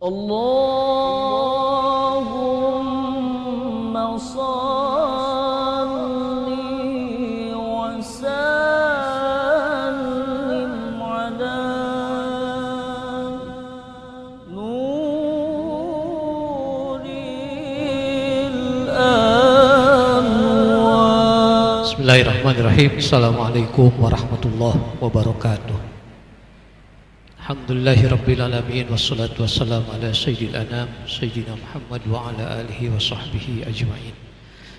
Allahumma salli wa sallim ala nuril anwar. Bismillahirrahmanirrahim. Assalamualaikum warahmatullahi wabarakatuh. Alhamdulillahi rabbil alamin, wassalatu wassalamu ala sayyidil anam sayyidina Muhammad wa ala alihi wa sahbihi ajma'in.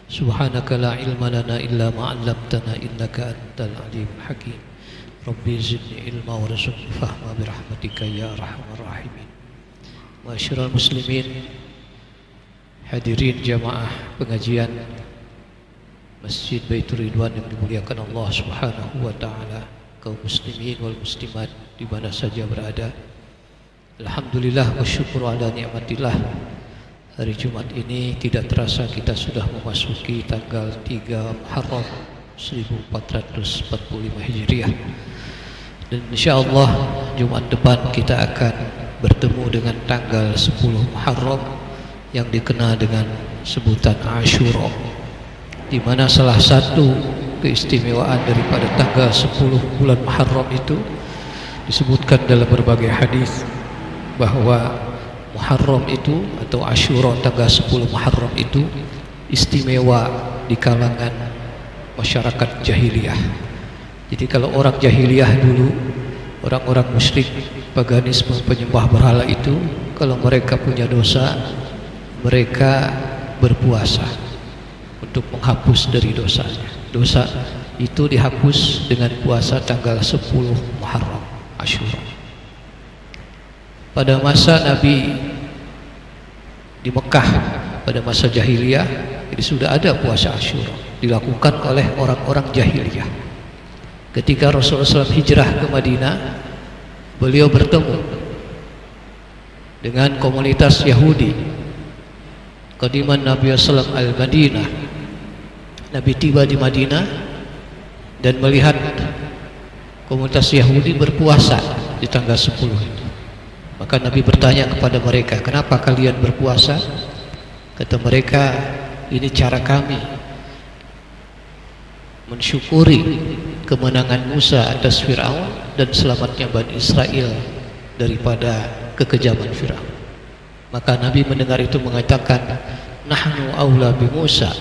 Subhanaka la ilma lana illa ma 'allamtana innaka antal alimul hakim. Rabbi zidni ilma warzuqni fahma birahmatika ya arhamar rahimin. Ma'asyiral muslimin, hadirin jamaah pengajian Masjid Baitur Ridwan yang dimuliakan Allah Subhanahu wa taala, kaum muslimin wal muslimat di mana saja berada. Alhamdulillah wa syukur ala nikmatillah. Hari Jumat ini tidak terasa kita sudah memasuki tanggal 3 Muharram 1445 Hijriah. Dan insyaallah Jumat depan kita akan bertemu dengan tanggal 10 Muharram yang dikenal dengan sebutan Asyura, di mana salah satu keistimewaan daripada tanggal 10 bulan Muharram itu disebutkan dalam berbagai hadis bahwa Muharram itu atau Asyura tanggal 10 Muharram itu istimewa di kalangan masyarakat jahiliyah. Jadi kalau orang jahiliyah dulu, orang-orang musyrik, paganisme, penyembah berhala itu, kalau mereka punya dosa, mereka berpuasa untuk menghapus dari dosanya. Dosa itu dihapus dengan puasa tanggal 10 Muharram, Asyura. Pada masa Nabi di Mekah, pada masa jahiliyah, jadi sudah ada puasa Asyura dilakukan oleh orang-orang jahiliyah. Ketika Rasulullah SAW hijrah ke Madinah, beliau bertemu dengan komunitas Yahudi. Qadiman Nabi SAW al-Madinah, Nabi tiba di Madinah dan melihat komunitas Yahudi berpuasa di tanggal 10 itu. Maka Nabi bertanya kepada mereka, kenapa kalian berpuasa? Kata mereka, ini cara kami mensyukuri kemenangan Musa atas Fir'aun dan selamatnya Bani Israel daripada kekejaman Fir'aun. Maka Nabi mendengar itu mengatakan, nahnu aula bi Musa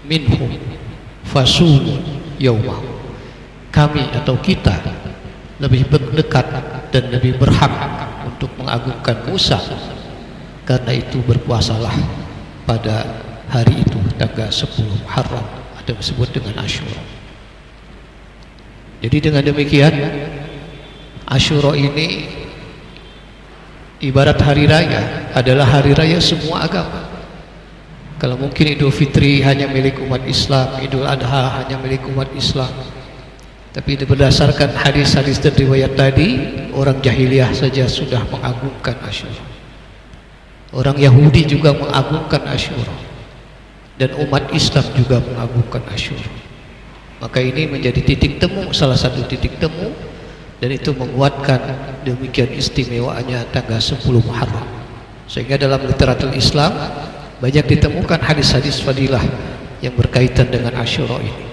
minhum fasumu yaumah. Kami atau kita lebih dekat dan lebih berhak untuk mengagungkan Musa, karena itu berpuasalah pada hari itu tanggal 10 Muharram atau disebut dengan Asyura. Jadi dengan demikian Asyura ini ibarat hari raya, adalah hari raya semua agama. Kalau mungkin Idul Fitri hanya milik umat Islam, Idul Adha hanya milik umat Islam, tapi berdasarkan hadis-hadis dan riwayat tadi, orang jahiliyah saja sudah mengagungkan Asyura. Orang Yahudi juga mengagungkan Asyura, dan umat Islam juga mengagungkan Asyura. Maka ini menjadi titik temu, salah satu titik temu, dan itu menguatkan demikian istimewaannya tanggal 10 Muharram. Sehingga dalam literatur Islam banyak ditemukan hadis-hadis fadilah yang berkaitan dengan Asyura ini,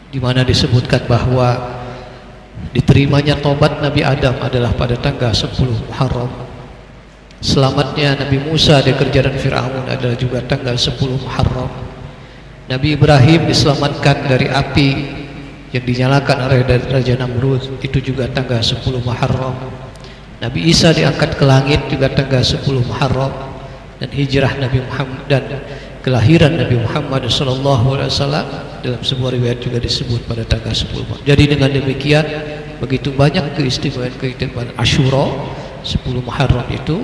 di mana disebutkan bahwa diterimanya tobat Nabi Adam adalah pada tanggal 10 Muharram. Selamatnya Nabi Musa dari kerjaan Fir'aun adalah juga tanggal 10 Muharram. Nabi Ibrahim diselamatkan dari api yang dinyalakan oleh Raja Namrud, itu juga tanggal 10 Muharram. Nabi Isa diangkat ke langit juga tanggal 10 Muharram. Dan hijrah Nabi Muhammad dan kelahiran Nabi Muhammad SAW dalam sebuah riwayat juga disebut pada tanggal 10 Muharram. Jadi dengan demikian begitu banyak keistimewaan Asyura 10 Muharram itu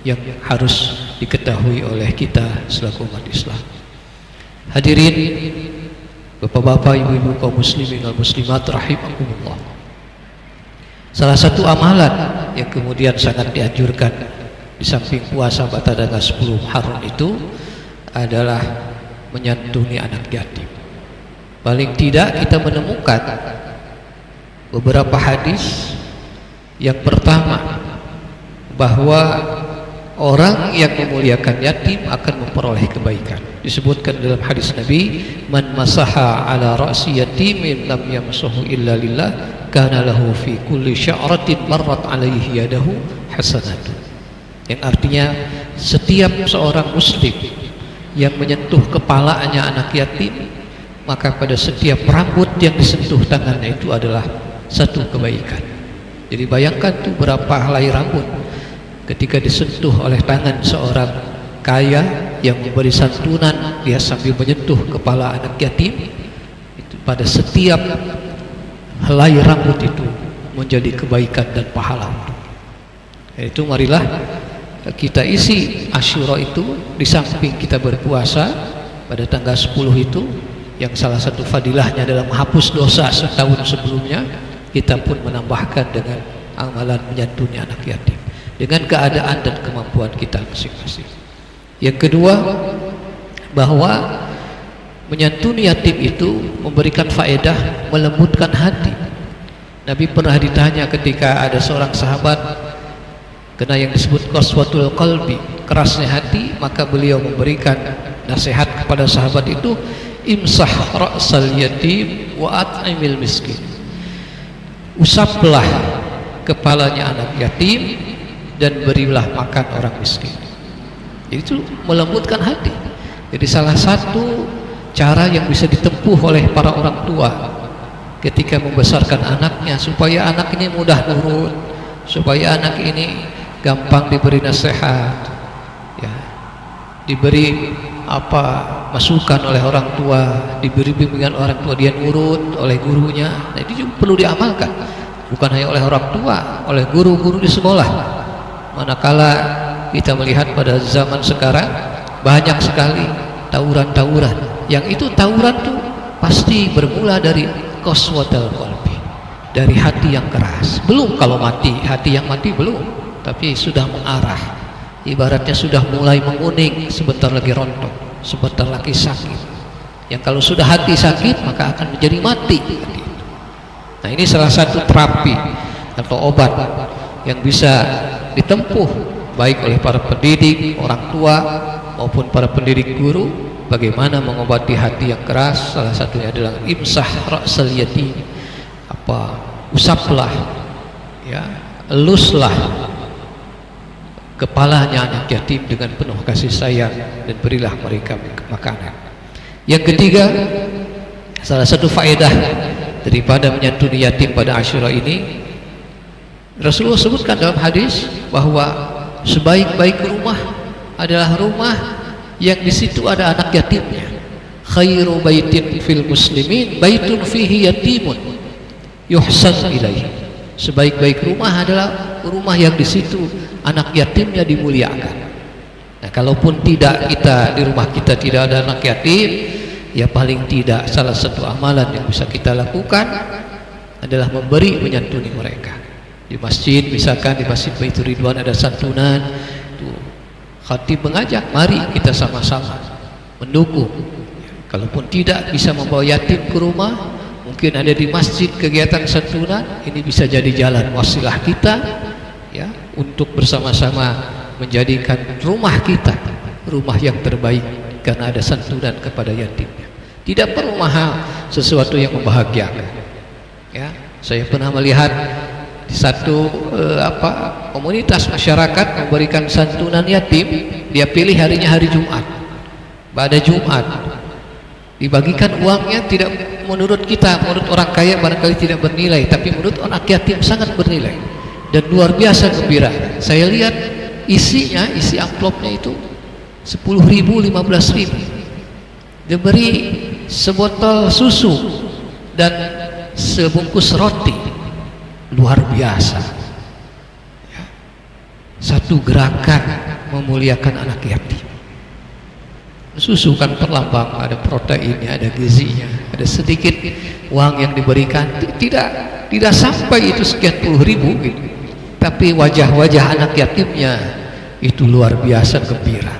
yang harus diketahui oleh kita selaku umat Islam. Hadirin Bapak-bapak, ibu-ibu, kaum muslimin dan muslimat rahimakumullah. Salah satu amalan yang kemudian sangat dianjurkan di samping puasa pada tanggal 10 Muharram itu adalah menyantuni anak yatim. Paling tidak kita menemukan beberapa hadis. Yang pertama, bahwa orang yang memuliakan yatim akan memperoleh kebaikan. Disebutkan dalam hadis Nabi, man masaha ala ra'si yatimin lam yamsuhu illa lillah kana lahu fi kulli sya'ratin marrat alaihi yadahu hasanatu. Yang artinya setiap seorang muslim yang menyentuh kepalanya anak yatim, maka pada setiap rambut yang disentuh tangannya itu adalah satu kebaikan. Jadi bayangkan tuh berapa helai rambut ketika disentuh oleh tangan seorang kaya yang memberi santunan, dia sambil menyentuh kepala anak yatim, itu pada setiap helai rambut itu menjadi kebaikan dan pahala. Itu marilah kita isi Asyura itu, di samping kita berpuasa pada tanggal 10 itu, yang salah satu fadilahnya adalah menghapus dosa setahun sebelumnya, kita pun menambahkan dengan amalan menyantuni anak yatim dengan keadaan dan kemampuan kita masing-masing. Yang kedua, bahwa menyantuni yatim itu memberikan faedah melembutkan hati. Nabi pernah ditanya ketika ada seorang sahabat kena yang disebut qaswatul qalbi, kerasnya hati, maka beliau memberikan nasihat kepada sahabat itu, imsah ra'sal yatim wa at'imil miskin. Usaplah kepalanya anak yatim dan berilah makan orang miskin. Itu melembutkan hati. Jadi salah satu cara yang bisa ditempuh oleh para orang tua ketika membesarkan anaknya, supaya anak ini mudah nurut, supaya anak ini gampang diberi nasihat, ya, diberi masukan oleh orang tua, diberi bimbingan orang tua, dia nurut oleh gurunya. Nah, itu juga perlu diamalkan, bukan hanya oleh orang tua, oleh guru-guru di sekolah. Manakala kita melihat pada zaman sekarang banyak sekali tawuran-tawuran, yang itu tawuran tuh pasti bermula dari qaswatul qalbi, dari hati yang keras. Belum kalau mati, hati yang mati belum, tapi sudah mengarah, ibaratnya sudah mulai menguning, sebentar lagi rontok, sebentar lagi sakit. Yang kalau sudah hati sakit maka akan menjadi mati. Nah, ini salah satu terapi atau obat yang bisa ditempuh baik oleh para pendidik, orang tua maupun para pendidik guru, bagaimana mengobati hati yang keras. Salah satunya adalah imsah ra'sal yatim, usaplah, ya, eluslah kepalanya anak yatim dengan penuh kasih sayang dan berilah mereka makanan. Yang ketiga, salah satu faedah daripada menyantuni yatim pada Asyura ini, Rasulullah sebutkan dalam hadis bahwa sebaik-baik rumah adalah rumah yang di situ ada anak yatimnya. Khairu baitin fil muslimin baitun fihi yatimun yuhsan ilaihi. Sebaik-baik rumah adalah rumah yang di situ anak yatimnya dimuliakan. Nah, kalaupun tidak, kita di rumah kita tidak ada anak yatim, ya paling tidak salah satu amalan yang bisa kita lakukan adalah memberi, menyantuni mereka. Di masjid, misalkan di Masjid Baitur Ridwan ada santunan, tuh khatib mengajak, mari kita sama-sama mendukung. Kalaupun tidak bisa membawa yatim ke rumah, mungkin ada di masjid kegiatan santunan, ini bisa jadi jalan wasilah kita, ya, untuk bersama-sama menjadikan rumah kita rumah yang terbaik karena ada santunan kepada yatimnya. Tidak perlu mahal, sesuatu yang membahagiakan. Ya, saya pernah melihat di satu komunitas masyarakat memberikan santunan yatim, dia pilih harinya hari Jumat. Pada Jumat dibagikan uangnya, tidak menurut kita, menurut orang kaya barangkali tidak bernilai, tapi menurut anak yatim sangat bernilai dan luar biasa gembira. Saya lihat isinya, isi amplopnya itu 10.000, 15.000, diberi sebotol susu dan sebungkus roti. Luar biasa, ya. Satu gerakan memuliakan anak yatim. Susu kan perlambang, ada proteinnya, ada gizinya, ada sedikit uang yang diberikan, tidak sampai itu sekian puluh ribu gitu. Tapi wajah-wajah anak yatimnya itu luar biasa gembira,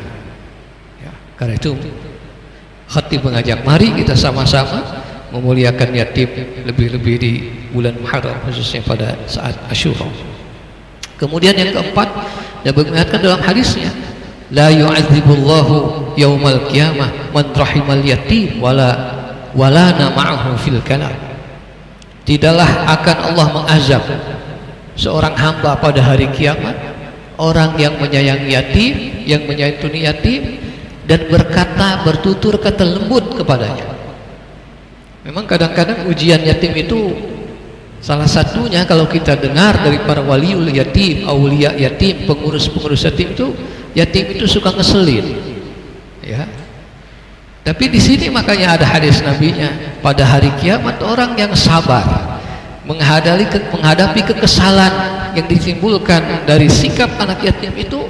ya. Karena itu khatib mengajak, mari kita sama-sama memuliakan yatim, lebih-lebih di bulan Muharram, khususnya pada saat Asyura. Kemudian yang keempat, Nabi mengatakan dalam hadisnya, la yu'adzibullahu yaumal qiyamah man rahimal yatim wala ma'ahu fil kalam. Tidaklah akan Allah mengazab seorang hamba pada hari kiamat, orang yang menyayangi yatim, yang menyantuni yatim dan bertutur kata lembut kepadanya. Memang kadang-kadang ujian yatim itu salah satunya kalau kita dengar dari para waliul yatim, aulia yatim, pengurus-pengurus yatim itu suka ngeselin, ya. Tapi di sini makanya ada hadis nabinya, pada hari kiamat orang yang sabar menghadapi kekesalan yang ditimbulkan dari sikap anak yatim itu,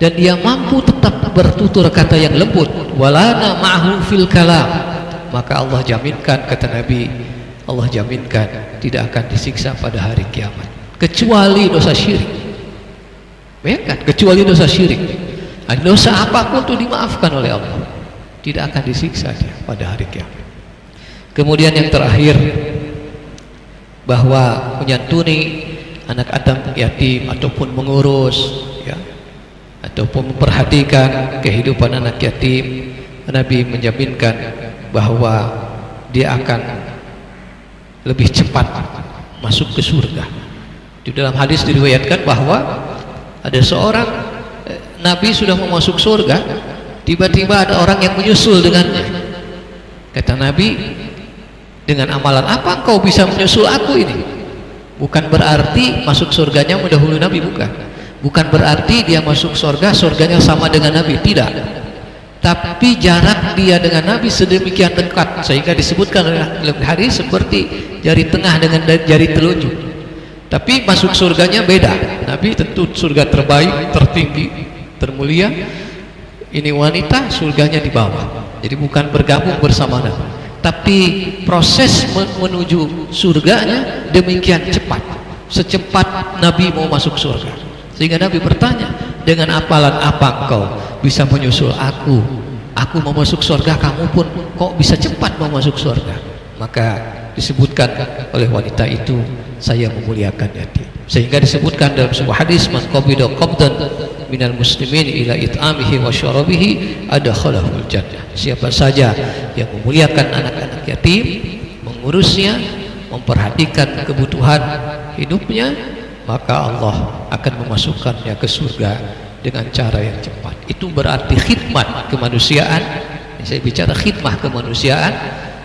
dan dia mampu tetap bertutur kata yang lembut, walana ma'hu fil kalam, maka Allah jaminkan, kata Nabi, Allah jaminkan tidak akan disiksa pada hari kiamat kecuali dosa syirik. Ya kan? Kecuali dosa syirik. Dosa apapun itu dimaafkan oleh Allah, tidak akan disiksa dia pada hari kiamat. Kemudian yang terakhir, bahwa menyantuni anak yatim ataupun mengurus, ya, ataupun memperhatikan kehidupan anak yatim, Nabi menjaminkan bahwa dia akan lebih cepat masuk ke surga. Di dalam hadis diriwayatkan bahwa ada seorang Nabi sudah mau masuk surga, tiba-tiba ada orang yang menyusul dengannya. Kata Nabi, dengan amalan apa engkau bisa menyusul aku ini? Bukan berarti masuk surganya mendahului Nabi, bukan berarti dia masuk surganya sama dengan Nabi, tidak. Tapi jarak dia dengan Nabi sedemikian dekat sehingga disebutkan dalam hadis seperti jari tengah dengan jari telunjuk. Tapi masuk surganya beda. Nabi tentu surga terbaik, tertinggi, termulia. Ini wanita, surganya di bawah. Jadi bukan bergabung bersama Nabi, tapi proses menuju surganya demikian cepat, secepat Nabi mau masuk surga. Sehingga Nabi bertanya, dengan apalan apa engkau bisa menyusul aku? Aku mau masuk surga, kamu pun kok bisa cepat mau masuk surga? Maka disebutkan oleh wanita itu, saya memuliakan yatim. Sehingga disebutkan dalam sebuah hadis, man qabida qabdan minal muslimin ila it'amihi wa syarabihi adkhalahul jannah. Siapa saja yang memuliakan anak-anak yatim, mengurusnya, memperhatikan kebutuhan hidupnya, maka Allah akan memasukkannya ke surga dengan cara yang cepat. Itu berarti khidmat kemanusiaan. Saya bicara khidmah kemanusiaan,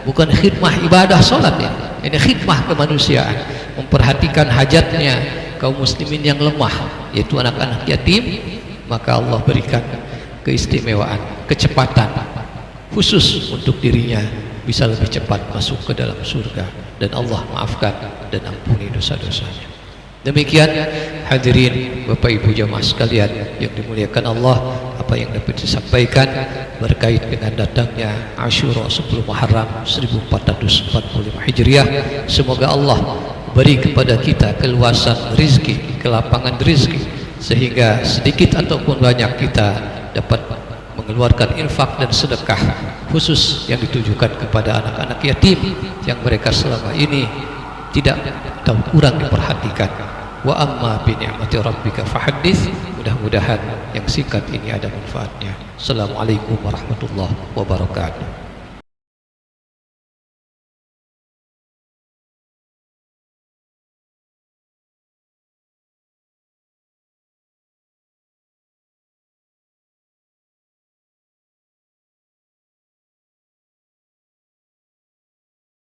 bukan khidmah ibadah salat ya. Ini khidmah kemanusiaan, memperhatikan hajatnya kaum muslimin yang lemah, yaitu anak-anak yatim. Maka Allah berikan keistimewaan, kecepatan khusus untuk dirinya bisa lebih cepat masuk ke dalam surga, dan Allah maafkan dan ampuni dosa-dosanya. Demikian hadirin Bapak Ibu jamaah sekalian yang dimuliakan Allah, apa yang dapat disampaikan berkait dengan datangnya Asyura 10 Muharram 1445 Hijriah. Semoga Allah beri kepada kita keluasan rizki, kelapangan rizki, sehingga sedikit ataupun banyak kita dapat mengeluarkan infak dan sedekah khusus yang ditujukan kepada anak-anak yatim yang mereka selama ini tidak atau kurang diperhatikan. Wa amma bi ni'mati rabbika fahaddits. Mudah-mudahan yang singkat ini ada manfaatnya. Assalamualaikum warahmatullahi wabarakatuh.